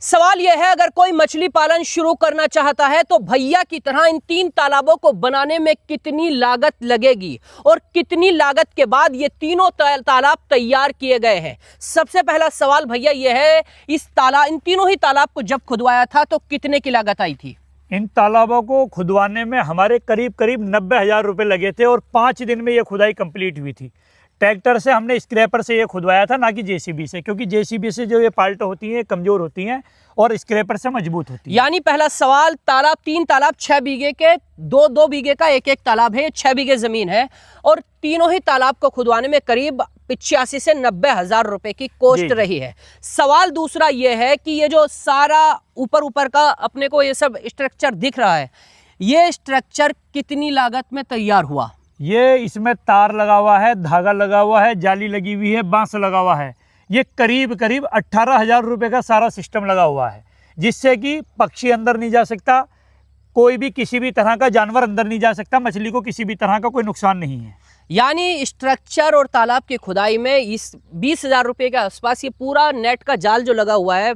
सवाल यह है, अगर कोई मछली पालन शुरू करना चाहता है तो भैया की तरह इन 3 तालाबों को बनाने में कितनी लागत लगेगी और कितनी लागत के बाद ये तीनों तालाब तैयार किए गए हैं। सबसे पहला सवाल भैया यह है, इन तीनों ही तालाब को जब खुदवाया था तो कितने की लागत आई थी? इन तालाबों को खुदवाने में हमारे करीब 90,000 रुपए लगे थे और 5 दिन में ये खुदाई कंप्लीट हुई थी। ट्रैक्टर से हमने स्क्रैपर से ये खुदवाया था, ना कि जेसीबी से, क्योंकि जेसीबी से जो ये पाल्ट होती हैं कमज़ोर होती हैं और स्क्रैपर से मजबूत होती है। यानी पहला सवाल, 3 तालाब 6 बीघे के, 2 बीघे का एक तालाब है, 6 बीघे जमीन है और तीनों ही तालाब को खुदवाने में करीब 85 से 90,000 रुपए की कॉस्ट रही है। सवाल दूसरा ये है कि ये जो सारा ऊपर का अपने को ये सब स्ट्रक्चर दिख रहा है, ये स्ट्रक्चर कितनी लागत में तैयार हुआ? ये इसमें तार लगा हुआ है, धागा लगा हुआ है, जाली लगी हुई है, बांस लगा हुआ है। ये करीब 18,000 रुपए का सारा सिस्टम लगा हुआ है, जिससे कि पक्षी अंदर नहीं जा सकता, कोई भी किसी भी तरह का जानवर अंदर नहीं जा सकता, मछली को किसी भी तरह का कोई नुकसान नहीं है। यानी स्ट्रक्चर और तालाब की खुदाई में इस 20,000 रुपये के आसपास ये पूरा नेट का जाल जो लगा हुआ है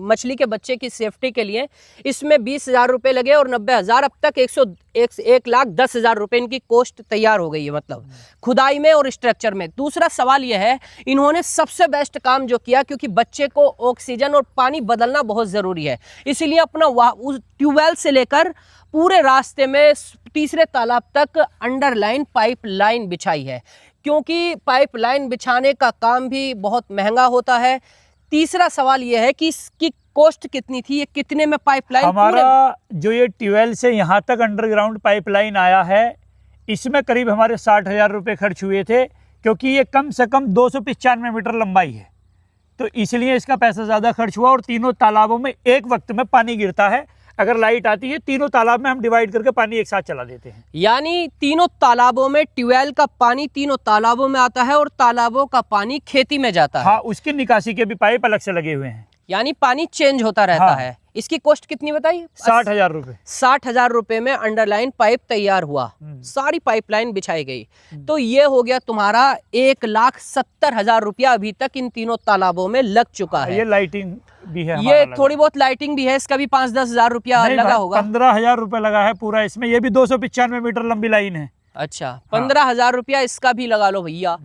मछली के बच्चे की सेफ्टी के लिए, इसमें 20,000 रुपये लगे और 90,000, अब तक 1,10,000 रुपये इनकी कॉस्ट तैयार हो गई है, मतलब खुदाई में और स्ट्रक्चर में। दूसरा सवाल यह है, इन्होंने सबसे बेस्ट काम जो किया, क्योंकि बच्चे को ऑक्सीजन और पानी बदलना बहुत ज़रूरी है, इसीलिए अपना उस ट्यूबवेल से लेकर पूरे रास्ते में तीसरे तालाब तक अंडरलाइन पाइपलाइन बिछाई है, क्योंकि पाइपलाइन बिछाने का काम भी बहुत महंगा होता है। तीसरा सवाल यह है कि इसकी कॉस्ट कितनी थी, ये कितने में पाइपलाइन? हमारा जो ये ट्यूबवेल से यहाँ तक अंडरग्राउंड पाइपलाइन आया है, इसमें करीब हमारे 60,000 रुपये खर्च हुए थे, क्योंकि ये कम से कम 295 मीटर लंबाई है, तो इसलिए इसका पैसा ज़्यादा खर्च हुआ। और तीनों तालाबों में एक वक्त में पानी गिरता है, अगर लाइट आती है तीनों तालाब में हम डिवाइड करके पानी एक साथ चला देते हैं। यानी तीनों तालाबों में ट्यूबवेल का पानी तीनों तालाबों में आता है और तालाबों का पानी खेती में जाता है। हाँ, उसकी निकासी के भी पाइप अलग से लगे हुए हैं, यानी पानी चेंज होता रहता है। इसकी कॉस्ट कितनी बताई? 60,000 रुपये। 60,000 रुपये में अंडरलाइन पाइप तैयार हुआ, सारी पाइपलाइन बिछाई गई, तो ये हो गया तुम्हारा 1,70,000 रुपया अभी तक इन तीनों तालाबों में लग चुका है। ये लाइटिंग भी है, ये थोड़ी बहुत लाइटिंग भी है, इसका भी 5-10 हजार रुपया लगा होगा। 15,000 रुपये लगा है पूरा इसमें, ये भी 295 मीटर लंबी लाइन है। अच्छा, 15,000 रुपया इसका भी लगा लो भैया।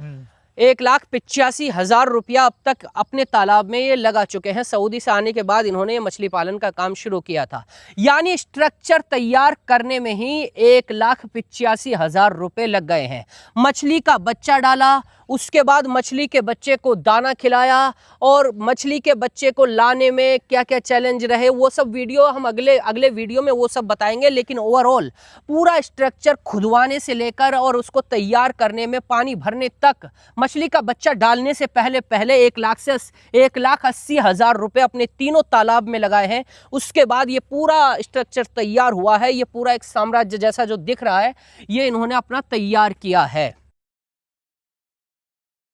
1,85,000 रुपया अब तक अपने तालाब में ये लगा चुके हैं। सऊदी से आने के बाद इन्होंने ये मछली पालन का काम शुरू किया था। यानी स्ट्रक्चर तैयार करने में ही 1,85,000 रुपये लग गए हैं। मछली का बच्चा डाला, उसके बाद मछली के बच्चे को दाना खिलाया और मछली के बच्चे को लाने में क्या क्या चैलेंज रहे, वो सब वीडियो हम अगले वीडियो में वो सब बताएंगे। लेकिन ओवरऑल पूरा स्ट्रक्चर खुदवाने से लेकर और उसको तैयार करने में, पानी भरने तक, मछली का बच्चा डालने से पहले 1,80,000 रुपये अपने तीनों तालाब में लगाए हैं। उसके बाद ये पूरा स्ट्रक्चर तैयार हुआ है। ये पूरा एक साम्राज्य जैसा जो दिख रहा है, ये इन्होंने अपना तैयार किया है।